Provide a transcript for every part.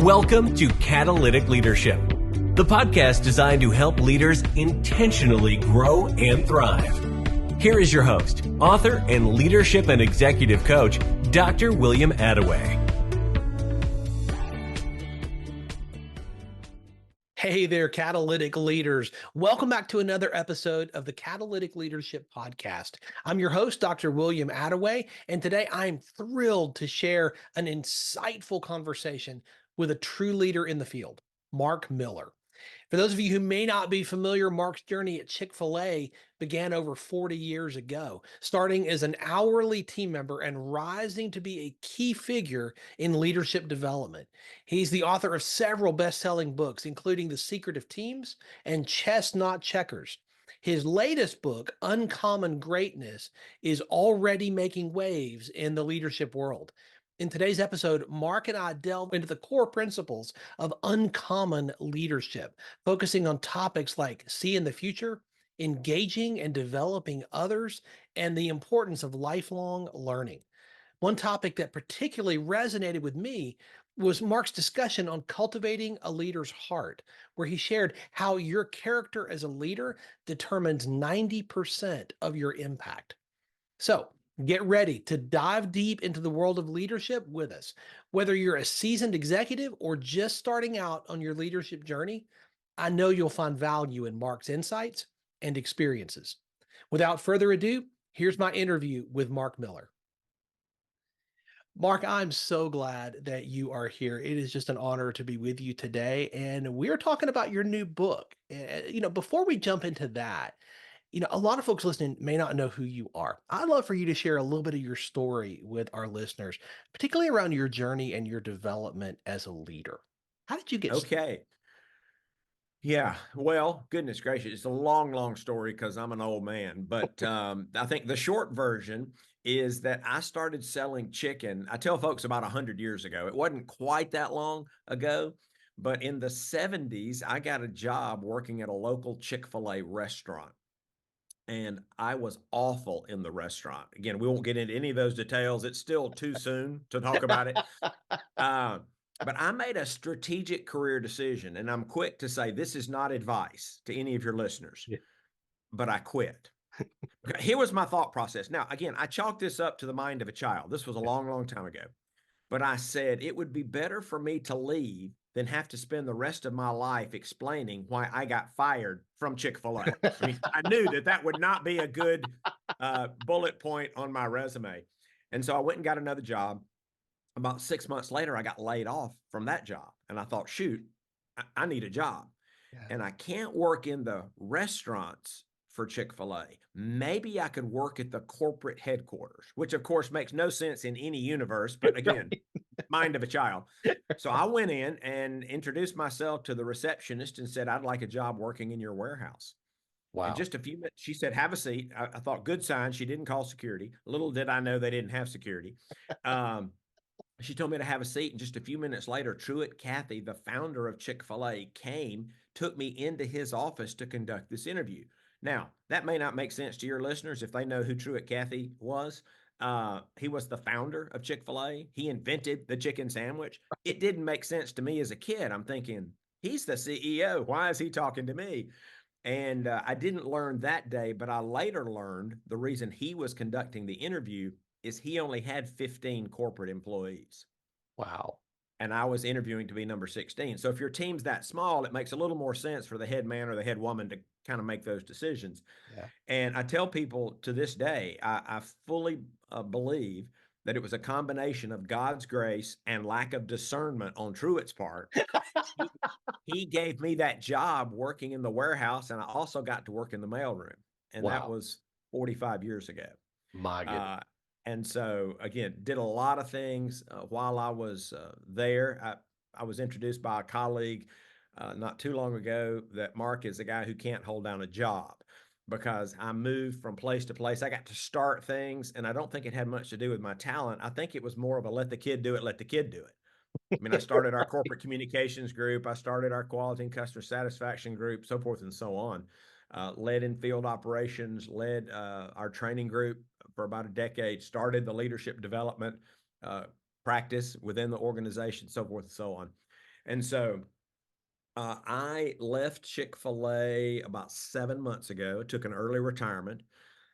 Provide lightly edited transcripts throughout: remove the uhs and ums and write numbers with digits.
Welcome to Catalytic Leadership, the podcast designed to help leaders intentionally grow and thrive. Here is your host, author, and leadership and executive coach, Dr. William Attaway. Hey there, catalytic leaders. Welcome back to another episode of the Catalytic Leadership Podcast. I'm your host, Dr. William Attaway, and today I'm thrilled to share an insightful conversation with a true leader in the field, Mark Miller. For those of you who may not be familiar, Mark's journey at Chick-fil-A began over 40 years ago, starting as an hourly team member and rising to be a key figure in leadership development. He's the author of several best-selling books, including The Secret of Teams and Chess Not Checkers. His latest book, Uncommon Greatness, is already making waves in the leadership world. In today's episode, Mark and I delve into the core principles of uncommon leadership, focusing on topics like seeing the future, engaging and developing others, and the importance of lifelong learning. One topic that particularly resonated with me was Mark's discussion on cultivating a leader's heart, where he shared how your character as a leader determines 90% of your impact. So, get ready to dive deep into the world of leadership with us. Whether you're a seasoned executive or just starting out on your leadership journey, I know you'll find value in Mark's insights and experiences. Without further ado, here's my interview with Mark Miller. Mark, I'm so glad that you are here. It is just an honor to be with you today. And we're talking about your new book. Before we jump into that, a lot of folks listening may not know who you are. I'd love for you to share a little bit of your story with our listeners, particularly around your journey and your development as a leader. How did you get started? Okay. Yeah. Well, goodness gracious. It's a long, long story because I'm an old man. But I think the short version is that I started selling chicken. I tell folks about 100 years ago. It wasn't quite that long ago, but in the 70s, I got a job working at a local Chick-fil-A restaurant. And I was awful in the restaurant. Again, we won't get into any of those details. It's still too soon to talk about it. But I made a strategic career decision, and I'm quick to say this is not advice to any of your listeners, Yeah. but I quit. Here was my thought process. Now, again, I chalked this up to the mind of a child. This was a long, long time ago. But I said it would be better for me to leave than have to spend the rest of my life explaining why I got fired from Chick-fil-A. I mean, I knew that would not be a good bullet point on my resume. And so I went and got another job. About 6 months later, I got laid off from that job. And I thought, shoot, I need a job. Yeah. And I can't work in the restaurants for Chick-fil-A. Maybe I could work at the corporate headquarters, which of course makes no sense in any universe, but again, mind of a child. So I went in and introduced myself to the receptionist and said, I'd like a job working in your warehouse. Wow. In just a few minutes, she said, have a seat. I thought, good sign. She didn't call security. Little did I know they didn't have security. She told me to have a seat, and just a few minutes later, Truett Cathy, the founder of Chick-fil-A, took me into his office to conduct this interview. Now, that may not make sense to your listeners if they know who Truett Cathy was. He was the founder of Chick-fil-A. He invented the chicken sandwich. It didn't make sense to me as a kid. I'm thinking, he's the CEO. Why is he talking to me? And I didn't learn that day, but I later learned the reason he was conducting the interview is he only had 15 corporate employees. Wow. And I was interviewing to be number 16. So if your team's that small, it makes a little more sense for the head man or the head woman to kind of make those decisions. Yeah. And I tell people to this day, I fully believe that it was a combination of God's grace and lack of discernment on Truett's part. He gave me that job working in the warehouse, and I also got to work in the mailroom. And that was 45 years ago. My goodness. And so, again, did a lot of things while I was there. I was introduced by a colleague not too long ago that Mark is a guy who can't hold down a job because I moved from place to place. I got to start things, and I don't think it had much to do with my talent. I think it was more of a let the kid do it, let the kid do it. I mean, I started our corporate communications group. I started our quality and customer satisfaction group, so forth and so on. Led in field operations, led our training group for about a decade, started the leadership development practice within the organization, so forth and so on. And so I left Chick-fil-A about 7 months ago, took an early retirement.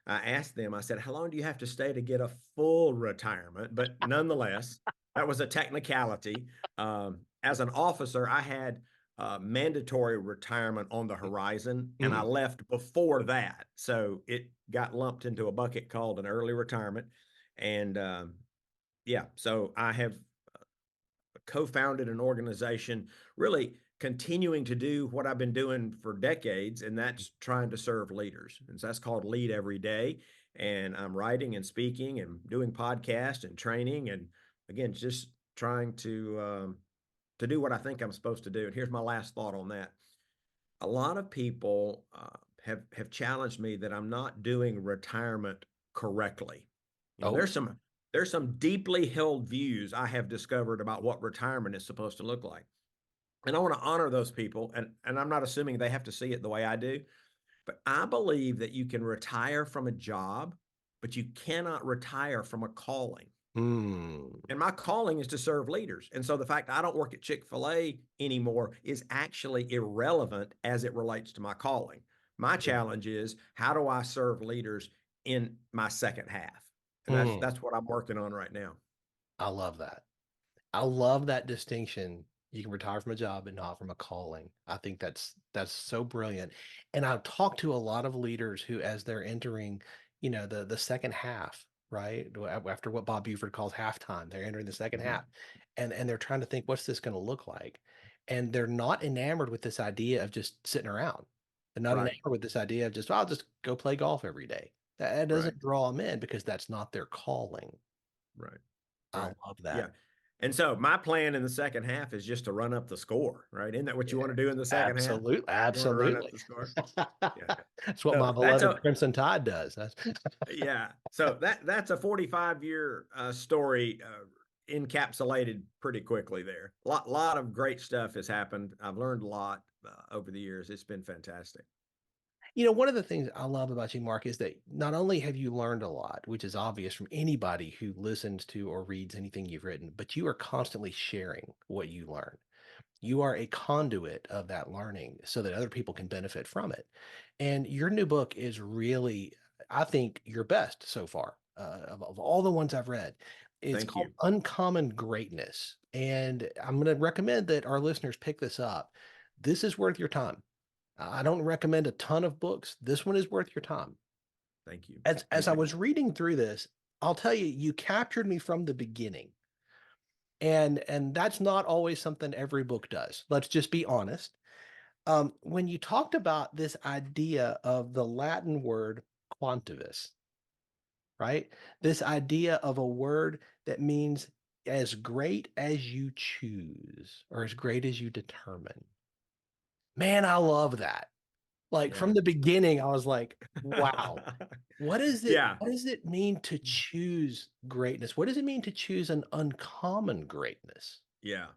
I asked them, I said, how long do you have to stay to get a full retirement? But nonetheless, that was a technicality. As an officer, I had mandatory retirement on the horizon, and I Mhm. left before that. So it got lumped into a bucket called an early retirement. And yeah, so I have co-founded an organization really continuing to do what I've been doing for decades, and that's trying to serve leaders. And so that's called Lead Every Day. And I'm writing and speaking and doing podcasts and training, and again, just trying to do what I think I'm supposed to do. And here's my last thought on that. A lot of people have challenged me that I'm not doing retirement correctly. You know, Oh. there's some deeply held views I have discovered about what retirement is supposed to look like. And I want to honor those people. And I'm not assuming they have to see it the way I do, but I believe that you can retire from a job, but you cannot retire from a calling. Mm. And my calling is to serve leaders. And so the fact I don't work at Chick-fil-A anymore is actually irrelevant as it relates to my calling. My challenge is, how do I serve leaders in my second half? And Mm. that's what I'm working on right now. I love that. I love that distinction. You can retire from a job but not from a calling. I think that's so brilliant. And I've talked to a lot of leaders who, as they're entering, the second half, right? After what Bob Buford calls halftime, they're entering the second Mhm. half. And they're trying to think, what's this going to look like? And they're not enamored with this idea of just sitting around. They're not Right, enamored with this idea of just, I'll just go play golf every day. That right, doesn't draw them in because that's not their calling. right, I right. love Yeah. that. And so my plan in the second half is just to run up the score, right? Isn't that what you Yeah, want to do in the second half? absolutely, You want to run up absolutely. the score? Yeah. That's what So my that's beloved a Crimson Tide does. That's yeah. So that's a 45-year story encapsulated pretty quickly there. Lot of great stuff has happened. I've learned a lot over the years. It's been fantastic. one of the things I love about you, Mark, is that not only have you learned a lot, which is obvious from anybody who listens to or reads anything you've written, but you are constantly sharing what you learn. You are a conduit of that learning so that other people can benefit from it. And your new book is really, I think, your best so far of all the ones I've read. It's Thank called you. Uncommon Greatness. And I'm going to recommend that our listeners pick this up. This is worth your time. I don't recommend a ton of books. This one is worth your time. Thank you. As Thank I you. was reading through this, I'll tell you, you captured me from the beginning. And that's not always something every book does. Let's just be honest. When you talked about this idea of the Latin word quantivus, right? This idea of a word that means as great as you choose or as great as you determine. Man, I love that. Like Yeah. from the beginning, I was like, wow, Yeah. what does it mean to choose greatness? What does it mean to choose an uncommon greatness? Yeah.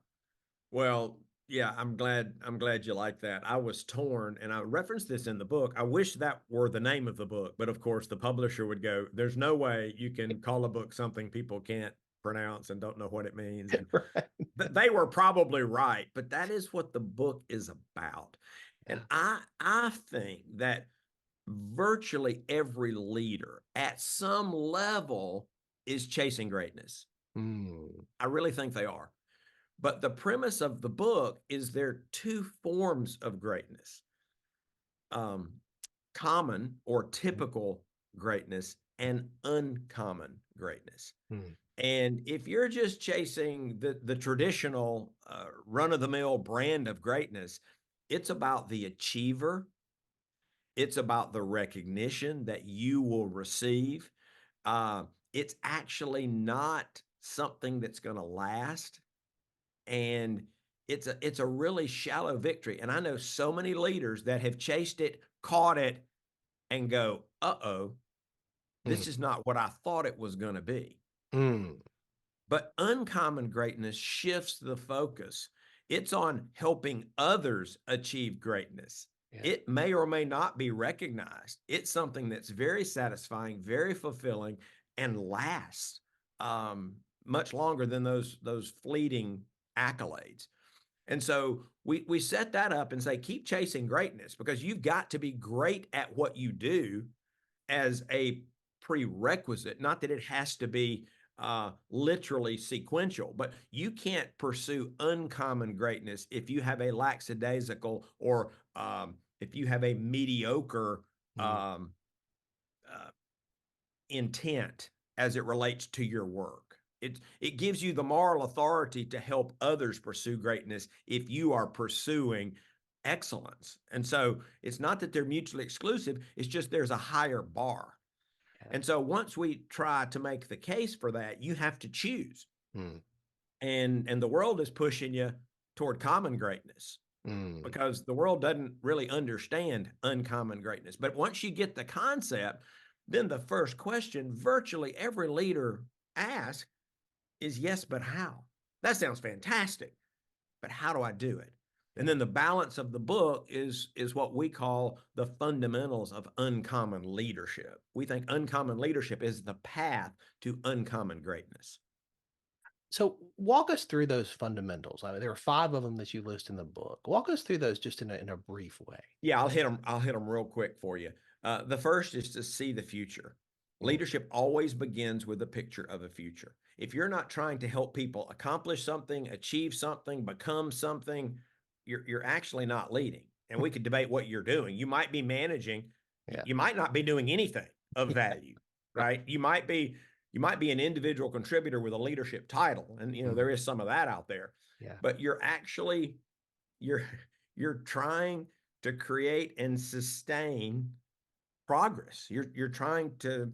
Well, yeah, I'm glad you like that. I was torn, and I referenced this in the book. I wish that were the name of the book, but of course the publisher would go, there's no way you can call a book something people can't pronounce and don't know what it means. And Right. they were probably right, but that is what the book is about. And Yeah. I think that virtually every leader at some level is chasing greatness. Mm. I really think they are. But the premise of the book is there are two forms of greatness: um, common or typical greatness and uncommon greatness. Mm. And if you're just chasing the traditional run of the mill brand of greatness, it's about the achiever, it's about the recognition that you will receive. Uh, it's actually not something that's going to last, and it's a really shallow victory. And I know so many leaders that have chased it, caught it, and go, "Uh-oh, Mm. this is not what I thought it was going to be." Mm. But uncommon greatness shifts the focus. It's on helping others achieve greatness. Yeah. It may or may not be recognized. It's something that's very satisfying, very fulfilling, and lasts much longer than those fleeting accolades. And so we set that up and say, keep chasing greatness, because you've got to be great at what you do as a prerequisite. Not that it has to be literally sequential, but you can't pursue uncommon greatness if you have a lackadaisical or if you have a mediocre intent as it relates to your work. It gives you the moral authority to help others pursue greatness if you are pursuing excellence. And so it's not that they're mutually exclusive, it's just there's a higher bar. Yeah. And so once we try to make the case for that, you have to choose. And the world is pushing you toward common greatness because the world doesn't really understand uncommon greatness. But once you get the concept, then the first question virtually every leader asks is, yes, but how? That sounds fantastic, but how do I do it? And then the balance of the book is what we call the fundamentals of uncommon leadership. We think uncommon leadership is the path to uncommon greatness. So walk us through those fundamentals. I mean, there are 5 of them that you list in the book. Walk us through those just in a brief way. Yeah, I'll hit them real quick for you. The first is to see the future. Leadership always begins with a picture of a future. If you're not trying to help people accomplish something, achieve something, become something, you're actually not leading. And we could debate what you're doing. You might be managing. Yeah. You might not be doing anything of value, right? You might be an individual contributor with a leadership title, and there is some of that out there. Yeah. But you're trying to create and sustain progress. You're trying to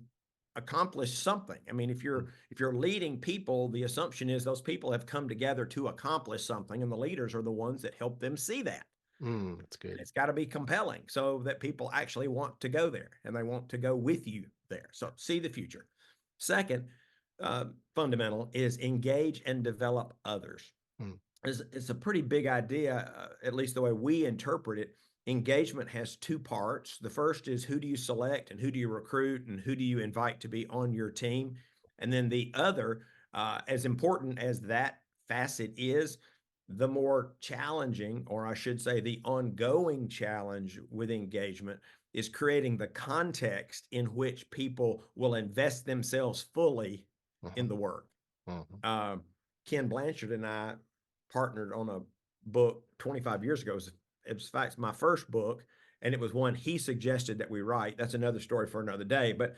accomplish something. I mean, if you're leading people, the assumption is those people have come together to accomplish something, and the leaders are the ones that help them see that. That's good. And it's got to be compelling so that people actually want to go there and they want to go with you there. So see the future. Second, fundamental is engage and develop others. It's a pretty big idea, at least the way we interpret it. Engagement has 2 parts. The first is, who do you select and who do you recruit and who do you invite to be on your team? And then the other, as important as that facet is, the more challenging, or I should say the ongoing challenge with engagement, is creating the context in which people will invest themselves fully in the work. Ken Blanchard and I partnered on a book 25 years ago. In fact, my first book, and it was one he suggested that we write. That's another story for another day. But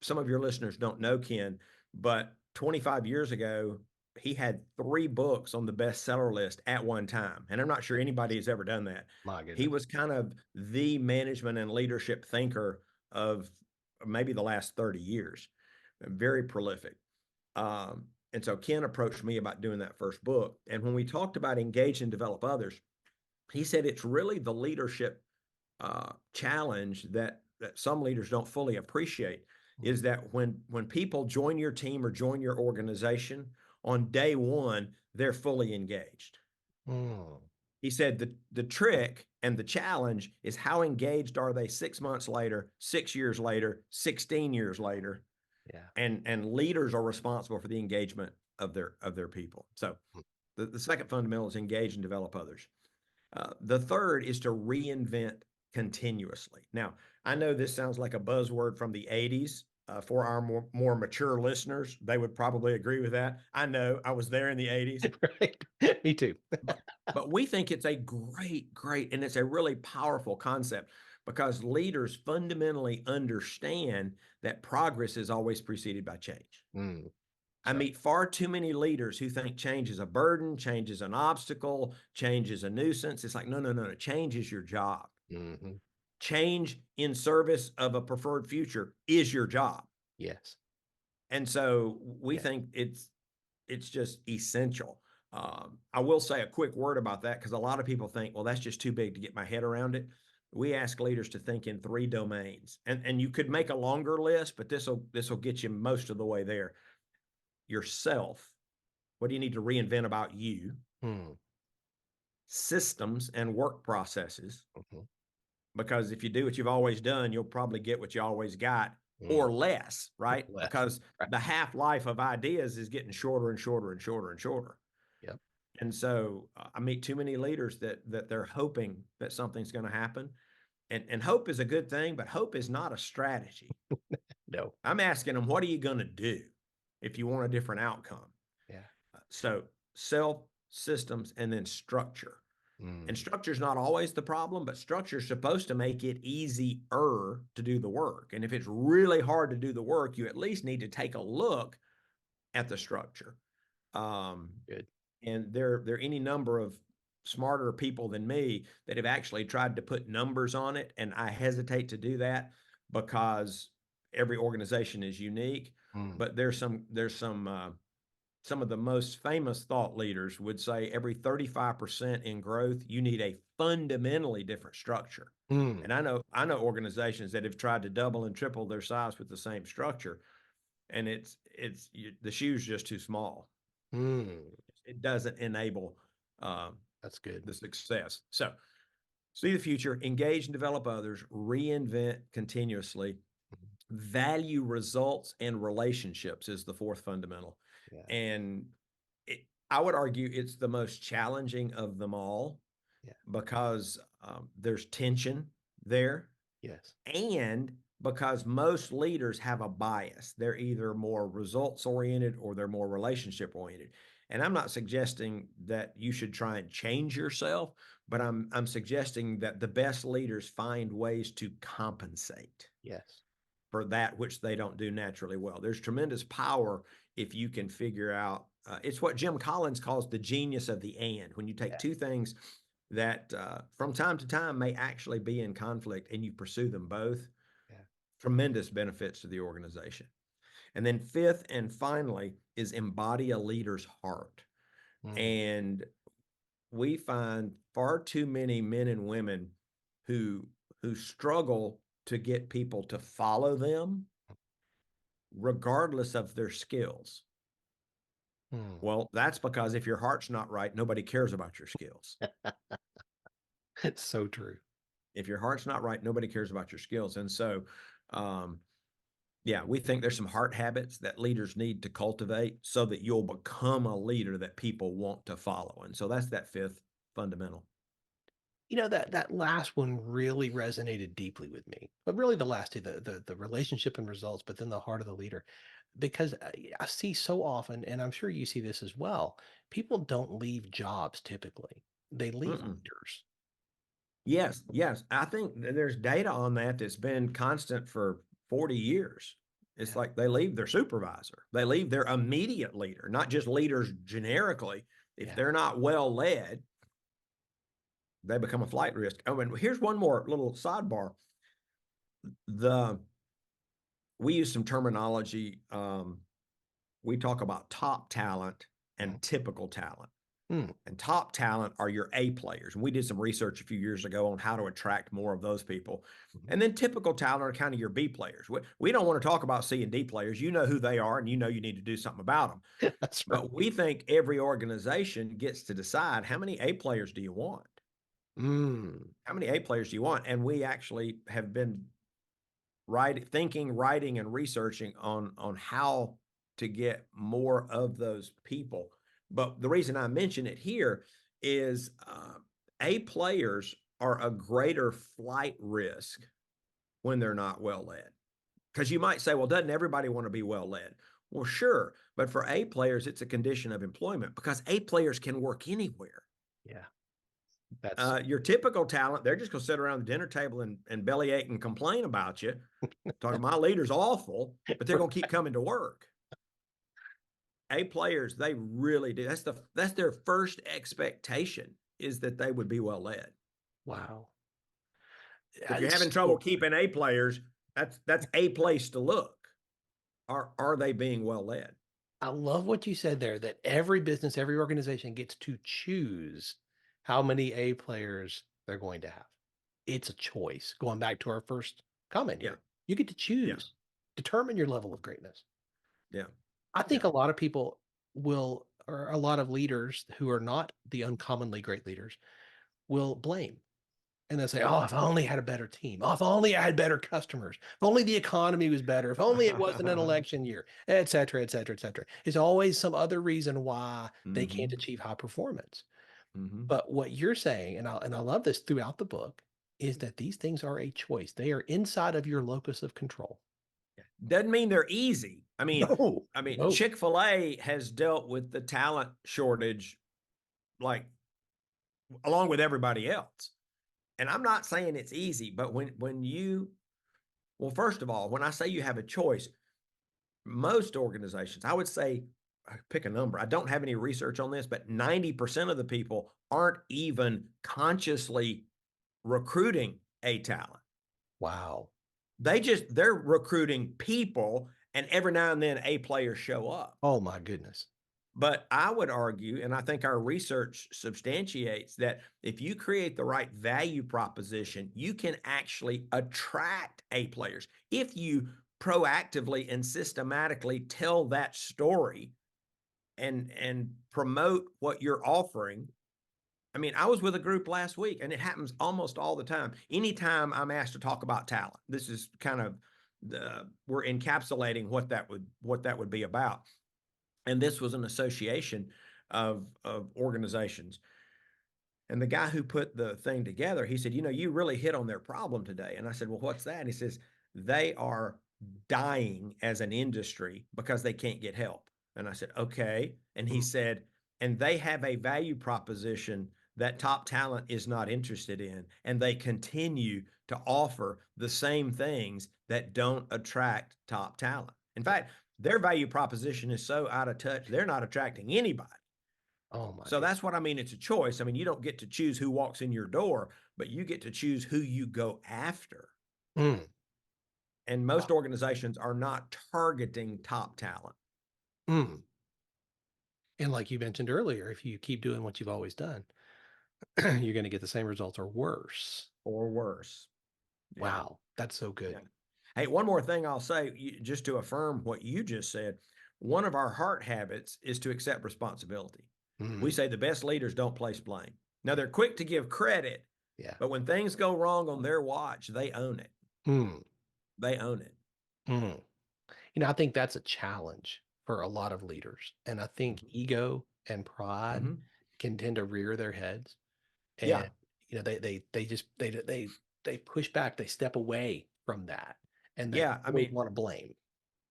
some of your listeners don't know Ken, but 25 years ago, he had 3 books on the bestseller list at one time. And I'm not sure anybody has ever done that. My goodness. He was kind of the management and leadership thinker of maybe the last 30 years. Very prolific. And so Ken approached me about doing that first book. And when we talked about engage and develop others, he said it's really the leadership challenge that some leaders don't fully appreciate, is that when people join your team or join your organization, on day one, they're fully engaged. He said the trick and the challenge is, how engaged are they 6 months later, 6 years later, 16 years later? Yeah. And leaders are responsible for the engagement of their people. So the second fundamental is engage and develop others. The third is to reinvent continuously. Now, I know this sounds like a buzzword from the 80s. For our more mature listeners, they would probably agree with that. I know, I was there in the 80s. Right. Me too. But we think it's a great, and it's a really powerful concept, because leaders fundamentally understand that progress is always preceded by change. I meet far too many leaders who think change is a burden, change is an obstacle, change is a nuisance. It's like, no. Change is your job. Change in service of a preferred future is your job. Yes. And so we think it's just essential. I will say a quick word about that, because a lot of people think, well, that's just too big to get my head around it. We ask leaders to think in 3 domains, and you could make a longer list, but this will get you most of the way there. Yourself. What do you need to reinvent about you? Systems and work processes. Because if you do what you've always done, you'll probably get what you always got, or less, right? Because the half-life of ideas is getting shorter and shorter and shorter and shorter. Yep. And so I meet too many leaders that they're hoping that something's going to happen. And hope is a good thing, but hope is not a strategy. No. I'm asking them, what are you going to do if you want a different outcome? Yeah. So self, systems, and then structure. And structure is not always the problem, but structure is supposed to make it easier to do the work. And if it's really hard to do the work, you at least need to take a look at the structure. Good. And there are any number of smarter people than me that have actually tried to put numbers on it, and I hesitate to do that because every organization is unique. But some of the most famous thought leaders would say every 35% in growth, you need a fundamentally different structure. And I know organizations that have tried to double and triple their size with the same structure, and the shoe's just too small. It doesn't enable That's good. the success. So see the future, engage and develop others, reinvent continuously, value results and relationships is the fourth fundamental. Yeah. And I would argue it's the most challenging of them all because there's tension there. Yes. And because most leaders have a bias. They're either more results oriented or they're more relationship oriented. And I'm not suggesting that you should try and change yourself, but I'm suggesting that the best leaders find ways to compensate. Yes. For that which they don't do naturally well. There's tremendous power if you can figure out, it's what Jim Collins calls the genius of the and. When you take two things that from time to time may actually be in conflict and you pursue them both, tremendous benefits to the organization. And then fifth and finally is embody a leader's heart. And we find far too many men and women who struggle to get people to follow them regardless of their skills. Well, that's because if your heart's not right, nobody cares about your skills. It's so true. If your heart's not right, nobody cares about your skills. And so, we think there's some heart habits that leaders need to cultivate so that you'll become a leader that people want to follow. And so that's that fifth fundamental. You know, that last one really resonated deeply with me, but really the last two, the relationship and results, but then the heart of the leader, because I see so often, and I'm sure you see this as well, people don't leave jobs typically. They leave leaders. Yes. I think there's data on that that's been constant for 40 years. It's like they leave their supervisor. They leave their immediate leader, not just leaders generically. If they're not well led, they become a flight risk. Oh, and here's one more little sidebar. We use some terminology. We talk about top talent and typical talent. And top talent are your A players. And we did some research a few years ago on how to attract more of those people. And then typical talent are kind of your B players. We don't want to talk about C and D players. You know who they are, and you know you need to do something about them. That's right. But we think every organization gets to decide how many A players do you want? How many A players do you want? And we actually have been writing, and researching on how to get more of those people. But the reason I mention it here is A players are a greater flight risk when they're not well led. Because you might say, well, doesn't everybody want to be well led? Well, sure. But for A players, it's a condition of employment because A players can work anywhere. Yeah. That's your typical talent, they're just going to sit around the dinner table and bellyache and complain about you. Talking, my leader's awful, but they're going to keep coming to work. A players, they really do. That's their first expectation is that they would be well led. wow. If you're having trouble keeping A players, that's a place to look. Are they being well led? I love what you said there, that every business, every organization gets to choose how many A players they're going to have. It's a choice. Going back to our first comment here, you get to choose, determine your level of greatness. Yeah. I think a lot of people or a lot of leaders who are not the uncommonly great leaders will blame. And they'll say, oh, if I only had a better team. Oh, if only I had better customers. If only the economy was better. If only it wasn't an election year, et cetera, et cetera, et cetera. There's always some other reason why they can't Mm-hmm. achieve high performance. Mm-hmm. But what you're saying, and I love this throughout the book, is that these things are a choice. They are inside of your locus of control. Doesn't mean they're easy. No, no. Chick-fil-A has dealt with the talent shortage like along with everybody else. And I'm not saying it's easy, but well, first of all, when I say you have a choice, most organizations, I would say, pick a number. I don't have any research on this, but 90% of the people aren't even consciously recruiting a talent. Wow. They're recruiting people, and every now and then a player show up. Oh my goodness. But I would argue, and I think our research substantiates that if you create the right value proposition, you can actually attract A players. If you proactively and systematically tell that story and promote what you're offering. I was with a group last week, and it happens almost all the time. Anytime I'm asked to talk about talent, this is kind of we're encapsulating what that would be about. And this was an association of organizations. And the guy who put the thing together, he said, you really hit on their problem today. And I said, well, what's that? And he says, they are dying as an industry because they can't get help. And I said, okay. And he said, and they have a value proposition that top talent is not interested in. And they continue to offer the same things that don't attract top talent. In fact, their value proposition is so out of touch, they're not attracting anybody. Oh my So that's what I mean. It's a choice. You don't get to choose who walks in your door, but you get to choose who you go after. Mm. And most organizations are not targeting top talent. Mm. And like you mentioned earlier, if you keep doing what you've always done, you're going to get the same results or worse. Or worse. Yeah. Wow. That's so good. Yeah. Hey, one more thing I'll say, just to affirm what you just said. One of our heart habits is to accept responsibility. We say the best leaders don't place blame. Now, they're quick to give credit, Yeah. but when things go wrong on their watch, they own it. They own it. I think that's a challenge for a lot of leaders. And I think ego and pride can tend to rear their heads. And Yeah. they push back, they step away from that. And they Yeah. always want to blame.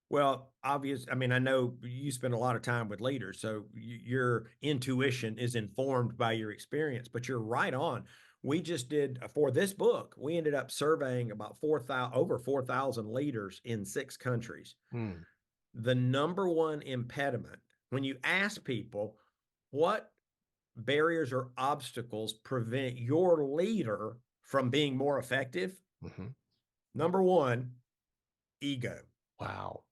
Well, obvious. I know you spend a lot of time with leaders, so your intuition is informed by your experience, but you're right on. We just did for this book, we ended up surveying about over 4,000 leaders in 6 countries. The number one impediment, when you ask people what barriers or obstacles prevent your leader from being more effective, number one, ego. Wow.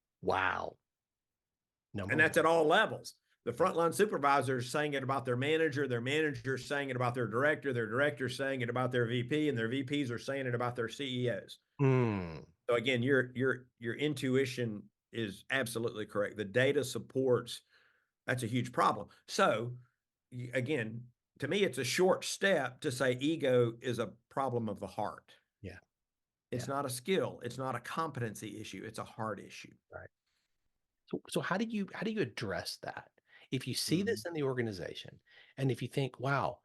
And that's at all levels. The frontline supervisors saying it about their manager's saying it about their director's saying it about their VP, and their VPs are saying it about their CEOs. So again, your intuition is absolutely correct. The data supports that's a huge problem. So again, to me, it's a short step to say ego is a problem of the heart. Yeah. It's not a skill. It's not a competency issue. It's a heart issue. Right. So how do you address that? If you see this in the organization, and if you think, wow,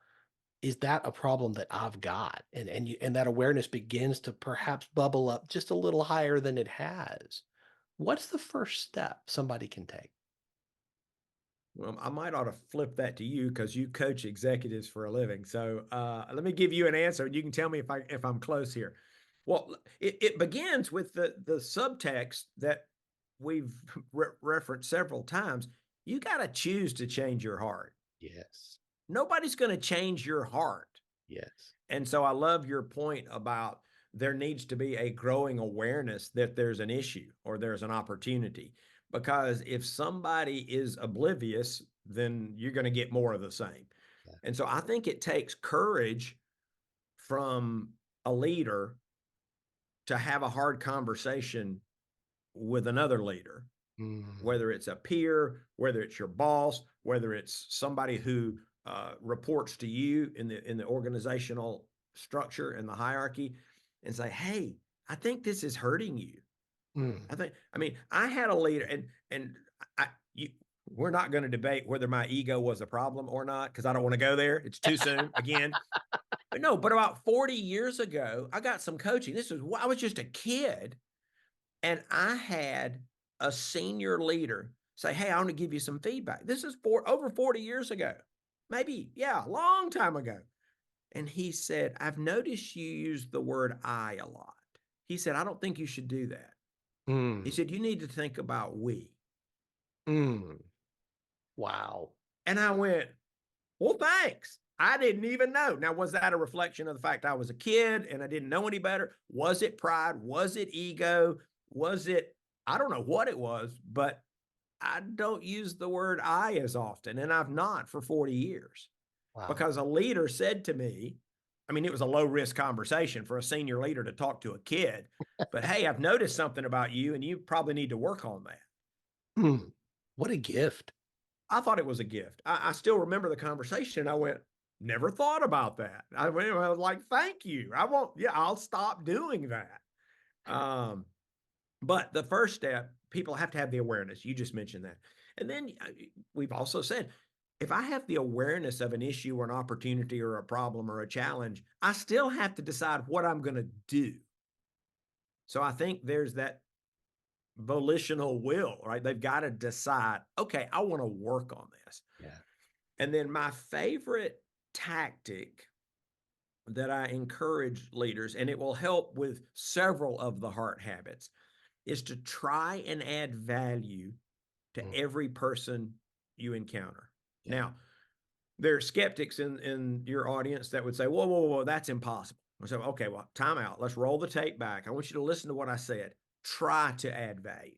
is that a problem that I've got? And that awareness begins to perhaps bubble up just a little higher than it has. What's the first step somebody can take? Well, I might ought to flip that to you because you coach executives for a living. So let me give you an answer, and you can tell me if I'm close here. Well, it begins with the subtext that we've referenced several times. You got to choose to change your heart. Yes. Nobody's going to change your heart. Yes. And so I love your point about there needs to be a growing awareness that there's an issue or there's an opportunity. Because if somebody is oblivious, then you're going to get more of the same. Yeah. And so I think it takes courage from a leader to have a hard conversation with another leader, whether it's a peer, whether it's your boss, whether it's somebody who reports to you in the organizational structure and the hierarchy and say, hey, I think this is hurting you. I had a leader, and we're not going to debate whether my ego was a problem or not, because I don't want to go there. It's too soon again. But no, but about 40 years ago, I got some coaching. I was just a kid, and I had a senior leader say, hey, I want to give you some feedback. This is over 40 years ago, maybe, yeah, a long time ago. And he said, I've noticed you use the word I a lot. He said, I don't think you should do that. He said, you need to think about we. Wow. And I went, well, thanks. I didn't even know. Now, was that a reflection of the fact I was a kid and I didn't know any better? Was it pride? Was it ego? I don't know what it was, but I don't use the word I as often. And I've not for 40 years. Wow. Because a leader said to me, it was a low risk conversation for a senior leader to talk to a kid, but hey, I've noticed something about you and you probably need to work on that. What a gift. I thought it was a gift. I still remember the conversation. I went, never thought about that. I was like, thank you. I'll stop doing that. But the first step, people have to have the awareness. You just mentioned that. And then we've also said, if I have the awareness of an issue or an opportunity or a problem or a challenge, I still have to decide what I'm going to do. So I think there's that volitional will, right? They've got to decide, okay, I want to work on this. Yeah. And then my favorite tactic that I encourage leaders, and it will help with several of the heart habits, is to try and add value to every person you encounter. Yeah. Now, there are skeptics in your audience that would say, whoa, that's impossible. I say, okay, well, time out. Let's roll the tape back. I want you to listen to what I said. Try to add value.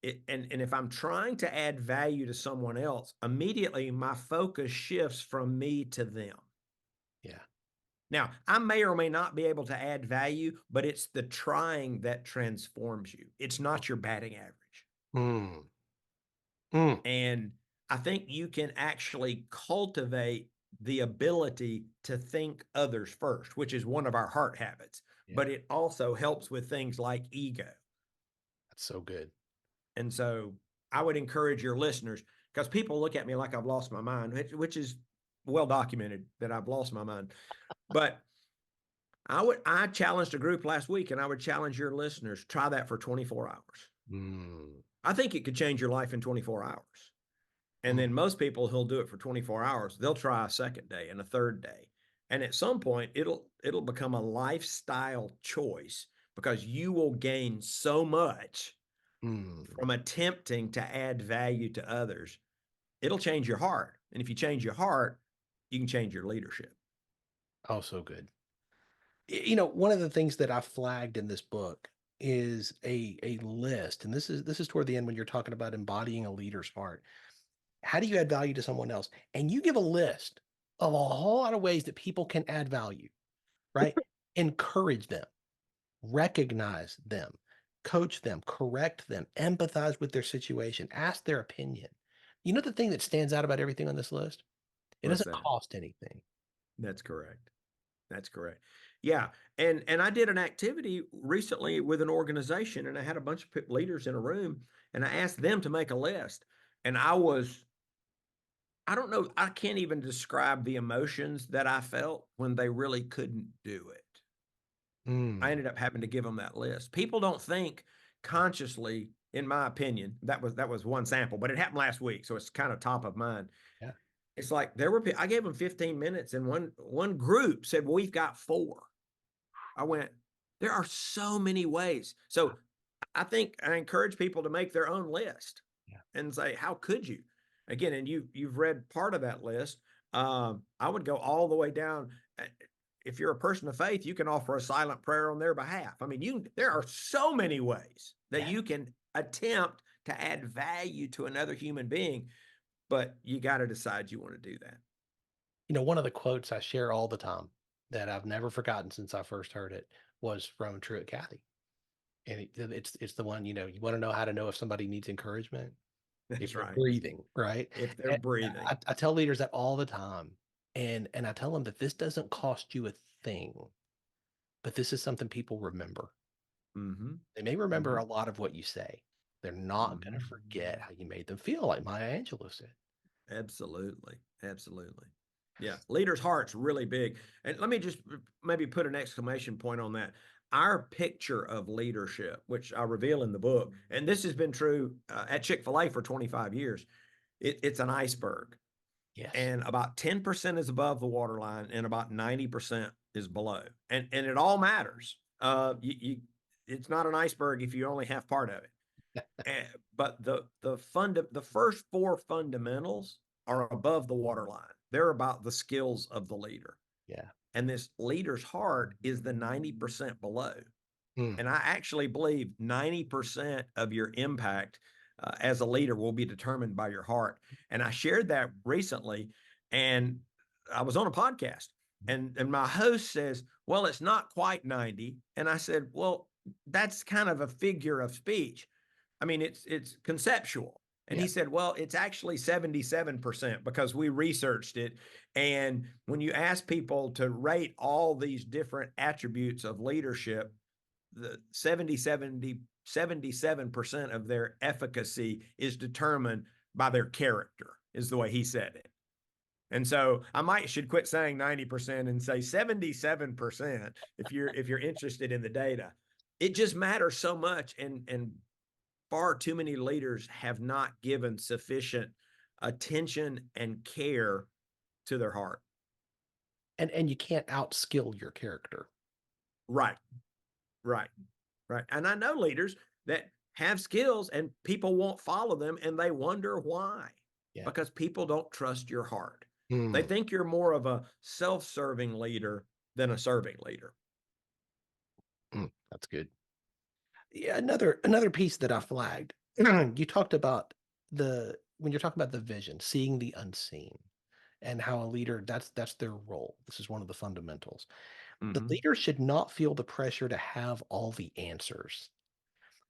Yeah. And if I'm trying to add value to someone else, immediately my focus shifts from me to them. Yeah. Now, I may or may not be able to add value, but it's the trying that transforms you. It's not your batting average. And I think you can actually cultivate the ability to think others first, which is one of our heart habits, but it also helps with things like ego. That's so good. And so I would encourage your listeners, because people look at me like I've lost my mind, which is well documented that I've lost my mind. But I challenged a group last week, and I would challenge your listeners, try that for 24 hours. I think it could change your life in 24 hours. And then most people who'll do it for 24 hours, they'll try a second day and a third day. And at some point, it'll become a lifestyle choice, because you will gain so much from attempting to add value to others. It'll change your heart. And if you change your heart, you can change your leadership. Oh, so good. One of the things that I flagged in this book is a list. And this is toward the end when you're talking about embodying a leader's heart. How do you add value to someone else? And you give a list of a whole lot of ways that people can add value, right? Encourage them, recognize them, coach them, correct them, empathize with their situation, ask their opinion. You know the thing that stands out about everything on this list? It doesn't cost anything. That's correct. That's correct. Yeah. And I did an activity recently with an organization, and I had a bunch of leaders in a room, and I asked them to make a list. And I don't know, I can't even describe the emotions that I felt when they really couldn't do it. I ended up having to give them that list. People don't think consciously, in my opinion. That was one sample, but it happened last week, so it's kind of top of mind. Yeah. It's like I gave them 15 minutes, and one group said, well, we've got 4. I went, there are so many ways. So I think I encourage people to make their own list and say, how could you? Again, and you've read part of that list. I would go all the way down. If you're a person of faith, you can offer a silent prayer on their behalf. There are so many ways that you can attempt to add value to another human being, but you got to decide you want to do that. One of the quotes I share all the time that I've never forgotten since I first heard it was from Truett Cathy. And it's the one, you want to know how to know if somebody needs encouragement? That's If you're right. breathing, right? If they're breathing. I tell leaders that all the time. And I tell them that this doesn't cost you a thing, but this is something people remember. Mm-hmm. They may remember Mm-hmm. a lot of what you say. They're not going Mm-hmm. to forget how you made them feel, like Maya Angelou said. Absolutely. Absolutely. Yeah. Leaders' heart's really big. And let me just maybe put an exclamation point on that. Our picture of leadership, which I reveal in the book, and this has been true at Chick-fil-A for 25 years, it's an iceberg. Yes. And about 10% is above the waterline and about 90% is below. And it all matters. It's not an iceberg if you only have part of it. But the first four fundamentals are above the waterline. They're about the skills of the leader. Yeah. And this leader's heart is the 90% below. Mm. And I actually believe 90% of your impact as a leader will be determined by your heart. And I shared that recently, and I was on a podcast, and my host says, "Well, it's not quite 90." And I said, "Well, that's kind of a figure of speech. I mean, it's conceptual." And Yeah. he said, "Well, it's actually 77% because we researched it. And when you ask people to rate all these different attributes of leadership, the 77% of their efficacy is determined by their character," is the way he said it. And so I might should quit saying 90% and say 77% if you're interested in the data. It just matters so much, and far too many leaders have not given sufficient attention and care to their heart. And you can't outskill your character. Right. Right. Right. And I know leaders that have skills and people won't follow them and they wonder why. Yeah. Because people don't trust your heart. They Mm. think you're more of a self-serving leader than a serving leader. Mm. That's good. Yeah. Another piece that I flagged. You talked about when you're talking about the vision, seeing the unseen, and how a leader, that's their role. This is one of the fundamentals. The Mm-hmm. leader should not feel the pressure to have all the answers.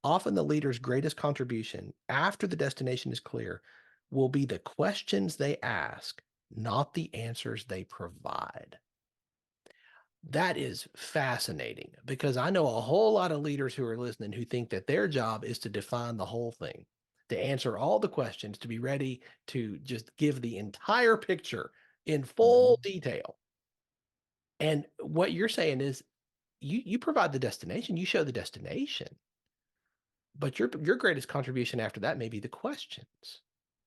Often the leader's greatest contribution after the destination is clear will be the questions they ask, not the answers they provide. That is fascinating because I know a whole lot of leaders who are listening who think that their job is to define the whole thing, to answer all the questions, to be ready to just give the entire picture in Mm-hmm. full detail. And what you're saying is you provide the destination, you show the destination, but your greatest contribution after that may be the questions.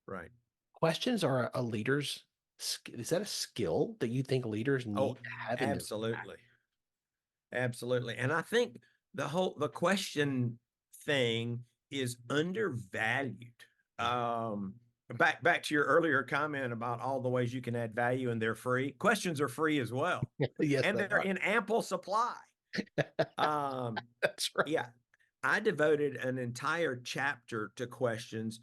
Right. Questions are a leader's is that a skill that you think leaders need Oh, to have in their absolutely. Absolutely. And I think the question thing is undervalued. Um, back to your earlier comment about all the ways you can add value and they're free. Questions are free as well. Yes, And they they're are. in ample supply. Um, That's right. yeah. I devoted an entire chapter to questions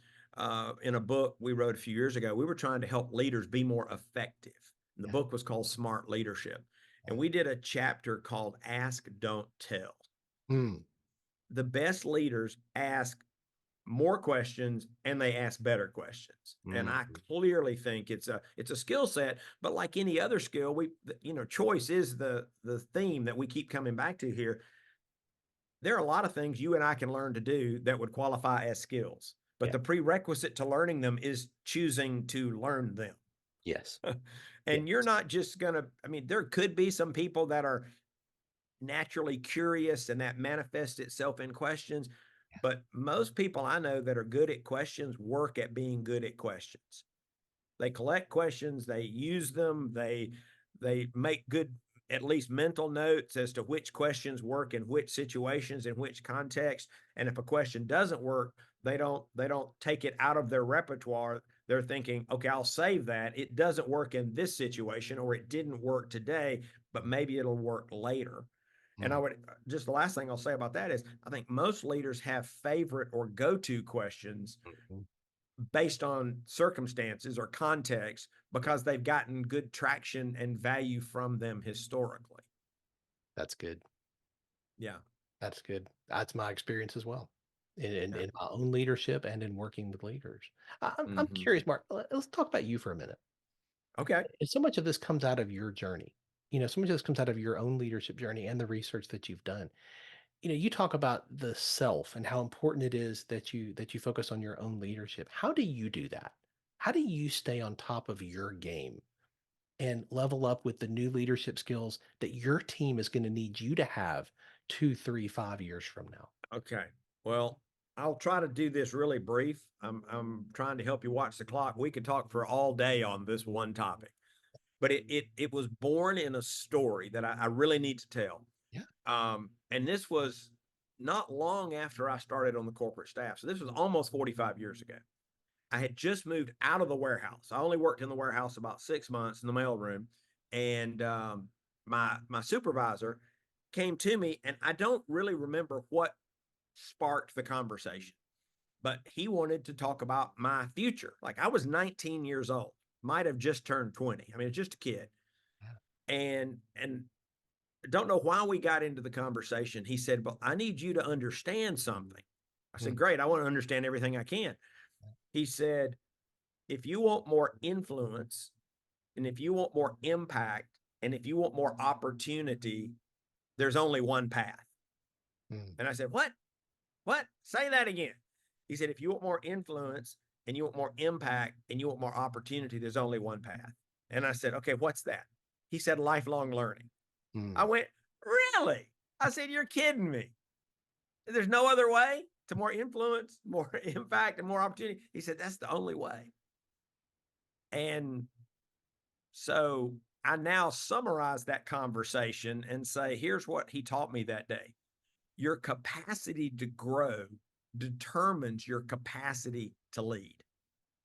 in a book we wrote a few years ago. We were trying to help leaders be more effective. And the Yeah. book was called Smart Leadership. And we did a chapter called Ask, Don't Tell. Mm, The best leaders ask more questions and they ask better questions. And mm, I clearly think it's a skill set, but like any other skill, choice is the theme that we keep coming back to here. There are a lot of things you and I can learn to do that would qualify as skills, but yeah. the prerequisite to learning them is choosing to learn them. Yes. And you're Yes. not just going to, I mean, there could be some people that are naturally curious and that manifests itself in questions, but most people I know that are good at questions work at being good at questions. They collect questions, they use them, they make good at least mental notes as to which questions work in which situations in which context. And if a question doesn't work, they don't take it out of their repertoire. They're thinking, okay, I'll save that. It doesn't work in this situation, or it didn't work today, but maybe it'll work later. And I Mm, would just the last thing I'll say about that is I think most leaders have favorite or go-to questions mhm. based on circumstances or context because they've gotten good traction and value from them historically. That's good. Yeah. That's good. That's my experience as well Yeah. in my own leadership and in working with leaders. I'm Mm-hmm. curious, Mark. Let's talk about you for a minute. Okay. And so much of this comes out of your journey. So much of this comes out of your own leadership journey and the research that you've done. You talk about the self and how important it is that you focus on your own leadership. How do you do that? How do you stay on top of your game and level up with the new leadership skills that your team is going to need you to have 2, 3, 5 years from now? Okay. Well, I'll try to do this really brief. I'm trying to help you watch the clock. We could talk for all day on this one topic, but it was born in a story that I really need to tell. Yeah. And this was not long after I started on the corporate staff. So this was almost 45 years ago. I had just moved out of the warehouse. I only worked in the warehouse about 6 months in the mailroom, and my supervisor came to me, and I don't really remember what sparked the conversation, but he wanted to talk about my future. Like I was 19 years old, might have just turned 20. I mean, it's just a kid, and don't know why we got into the conversation. He said, "But I need you to understand something." I said, Mm. "Great, I want to understand everything I can." He said, "If you want more influence, and if you want more impact, and if you want more opportunity, there's only one path." Mm. And I said, "What? What? Say that again." He said, "If you want more influence and you want more impact and you want more opportunity, there's only one path." And I said, "Okay, what's that?" He said, "Lifelong learning." I Mm. went, "Really?" I said, "You're kidding me. There's no other way to more influence, more impact, and more opportunity." He said, "That's the only way." And so I now summarize that conversation and say, here's what he taught me that day. Your capacity to grow determines your capacity to lead.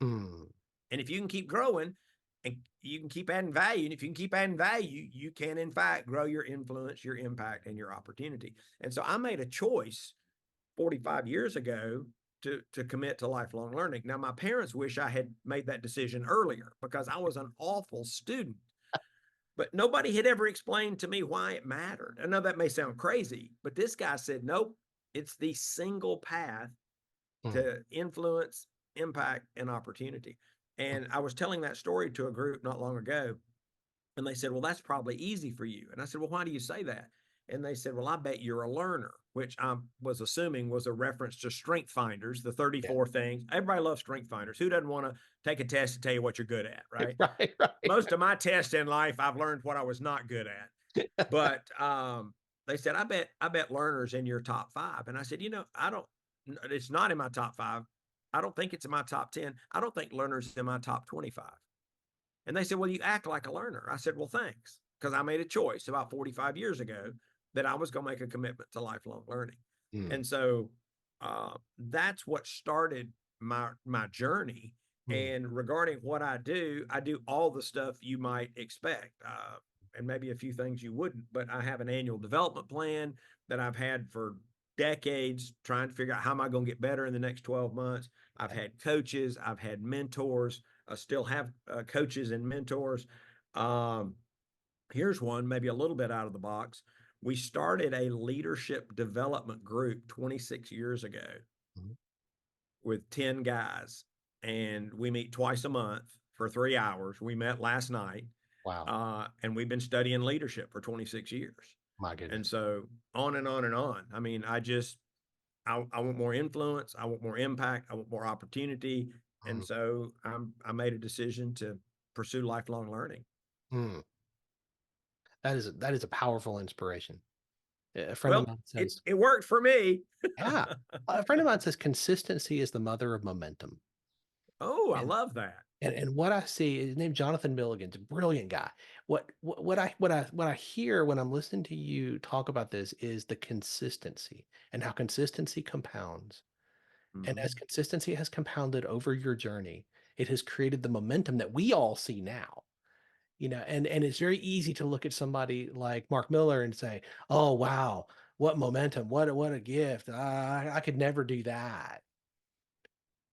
Mm. And if you can keep growing and you can keep adding value, and if you can keep adding value, you can, in fact, grow your influence, your impact, and your opportunity. And so I made a choice 45 years ago to commit to lifelong learning. Now, my parents wish I had made that decision earlier because I was an awful student, but nobody had ever explained to me why it mattered. I know that may sound crazy, but this guy said, nope, it's the single path Mm. to influence, impact, and opportunity. And I was telling that story to a group not long ago, and they said, well, that's probably easy for you. And I said, well, why do you say that? And they said, well, I bet you're a learner, which I was assuming was a reference to Strength Finders, the 34 things. Everybody loves Strength Finders. Who doesn't want to take a test to tell you what you're good at, right? Right, right. Most of my tests in life, I've learned what I was not good at. But they said, I bet learners in your top 5. And I said, I don't, it's not in my top 5. I don't think it's in my top 10. I don't think learners in my top 25. And they said, well, you act like a learner. I said, well, thanks. Because I made a choice about 45 years ago that I was going to make a commitment to lifelong learning. Mm. And so that's what started my journey. Mm. And regarding what I do all the stuff you might expect, and maybe a few things you wouldn't. But I have an annual development plan that I've had for decades, trying to figure out how am I going to get better in the next 12 months. I've had coaches, I've had mentors, I still have coaches and mentors. Here's one, maybe a little bit out of the box. We started a leadership development group 26 years ago Mhm. with 10 guys, and we meet twice a month for 3 hours. We met last night, Wow. and we've been studying leadership for 26 years. My And goodness. so on and on and on. I mean, I want more influence. I want more impact. I want more opportunity. And Mm. so I made a decision to pursue lifelong learning. Mm. That is a powerful inspiration. A friend of Well, mine it says, it worked for me. yeah, a friend of mine says consistency is the mother of momentum. Oh, I And love that. and what I see, his name Jonathan Milligan's a brilliant guy. What I hear when I'm listening to you talk about this is the consistency and how consistency compounds. And as Mhm. consistency has compounded over your journey, it has created the momentum that we all see now. And it's very easy to look at somebody like Mark Miller and say, "Oh wow, what momentum! What a gift! I could never do that."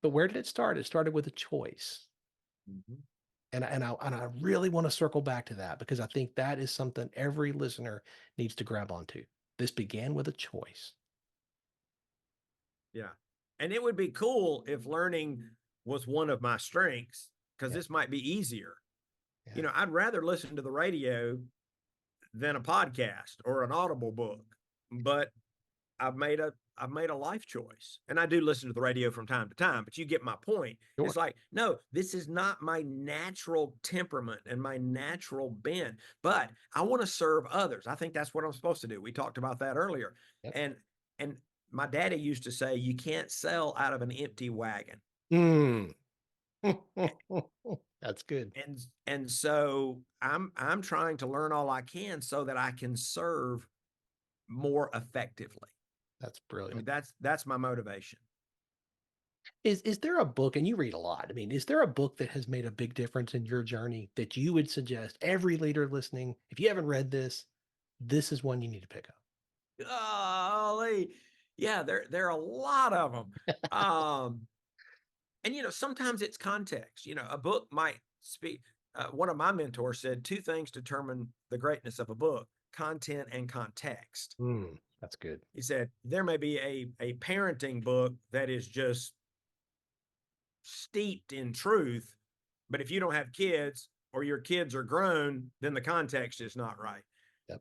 But where did it start? It started with a choice. Mhm. And I really want to circle back to that because I think that is something every listener needs to grab onto. This began with a choice. Yeah. And it would be cool if learning was one of my strengths because Yeah. this might be easier. Yeah. I'd rather listen to the radio than a podcast or an audible book, but I've made a life choice. And I do listen to the radio from time to time, but you get my point. Sure. It's like, no, this is not my natural temperament and my natural bent, but I want to serve others. I think that's what I'm supposed to do. We talked about that earlier. Yep. And my daddy used to say, you can't sell out of an empty wagon. Mm. That's good. And so I'm trying to learn all I can so that I can serve more effectively. That's I brilliant. mean, that's my motivation. Is there a book, and you read a lot, I mean, is there a book that has made a big difference in your journey that you would suggest every leader listening, if you haven't read this, this is one you need to pick up? Golly. Yeah, there are a lot of them. And sometimes it's context. A book might speak. One of my mentors said 2 things determine the greatness of a book: content and context. That's good. He said there may be a parenting book that is just steeped in truth, but if you don't have kids or your kids are grown, then the context is not right. Yep.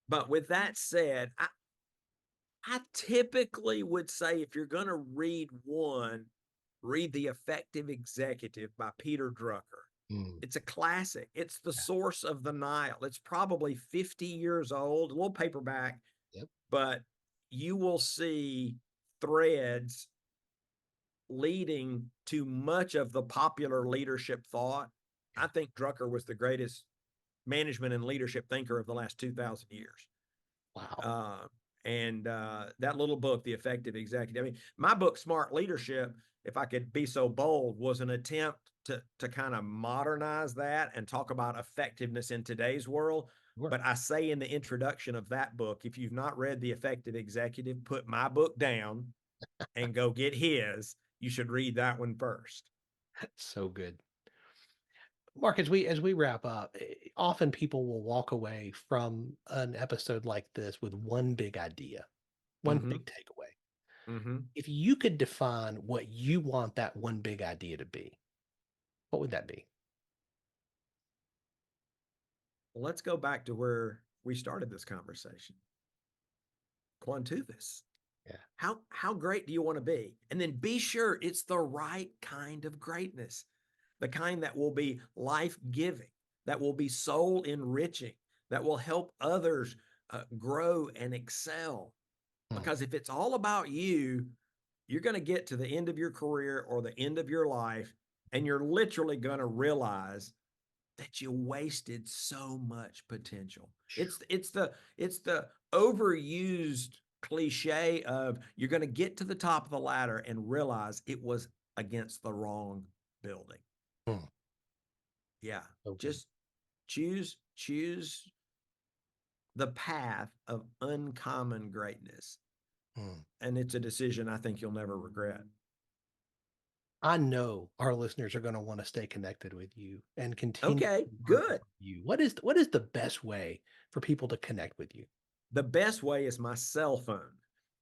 But with that said, I typically would say if you're going to read one, read The Effective Executive by Peter Drucker. It's a classic. It's the source of the Nile. It's probably 50 years old, a little paperback, but you will see threads leading to much of the popular leadership thought. I think Drucker was the greatest management and leadership thinker of the last 2,000 years. Wow. And that little book, The Effective Executive, I mean, my book, Smart Leadership, if I could be so bold, was an attempt to kind of modernize that and talk about effectiveness in today's world. Sure. But I say in the introduction of that book, if you've not read The Effective Executive, put my book down and go get his. You should read that one first. So good. Mark, as we wrap up, often people will walk away from an episode like this with one big idea, one big takeaway. If you could define what you want that one big idea to be, what would that be? Well, let's go back to where we started this conversation. Quantuvus. Yeah. How great do you want to be? And then be sure it's the right kind of greatness, the kind that will be life-giving, that will be soul-enriching, that will help others grow and excel. Because if it's all about you, you're going to get to the end of your career or the end of your life, and you're literally going to realize that you wasted so much potential. It's the overused cliche of you're going to get to the top of the ladder and realize it was against the wrong building. Yeah. Okay. Just choose the path of uncommon greatness. And it's a decision I think you'll never regret. I know our listeners are going to want to stay connected with you and continue. Okay, good. What is the best way for people to connect with you? The best way is my cell phone,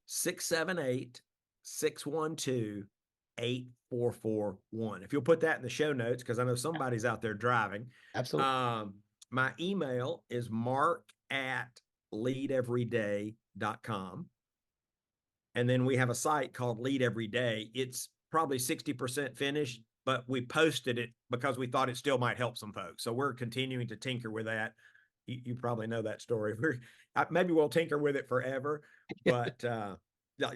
678-612-8441. If you'll put that in the show notes, because I know somebody's out there driving. Absolutely. My email is mark@leadeveryday.com. And then we have a site called Lead Every Day. It's probably 60% finished, but we posted it because we thought it still might help some folks. So we're continuing to tinker with that. You probably know that story. Maybe we'll tinker with it forever, but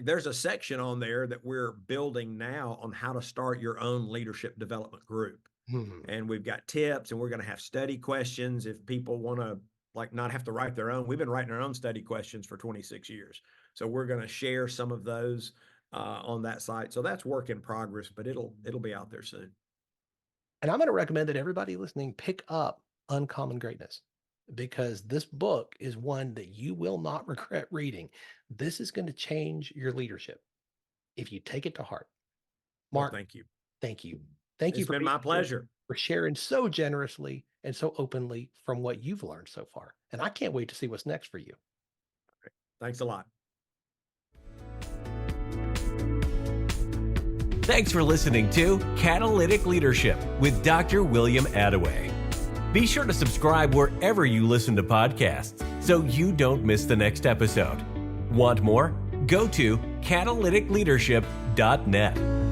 there's a section on there that we're building now on how to start your own leadership development group. And we've got tips, and we're going to have study questions if people want to not have to write their own. We've been writing our own study questions for 26 years. So we're going to share some of those on that site. So that's work in progress, but it'll be out there soon. And I'm going to recommend that everybody listening pick up Uncommon Greatness, because this book is one that you will not regret reading. This is going to change your leadership if you take it to heart. Mark, well, thank you. Thank you. Thank you. It's been my pleasure. For sharing so generously and so openly from what you've learned so far. And I can't wait to see what's next for you. Right. Thanks a lot. Thanks for listening to Catalytic Leadership with Dr. William Attaway. Be sure to subscribe wherever you listen to podcasts so you don't miss the next episode. Want more? Go to catalyticleadership.net.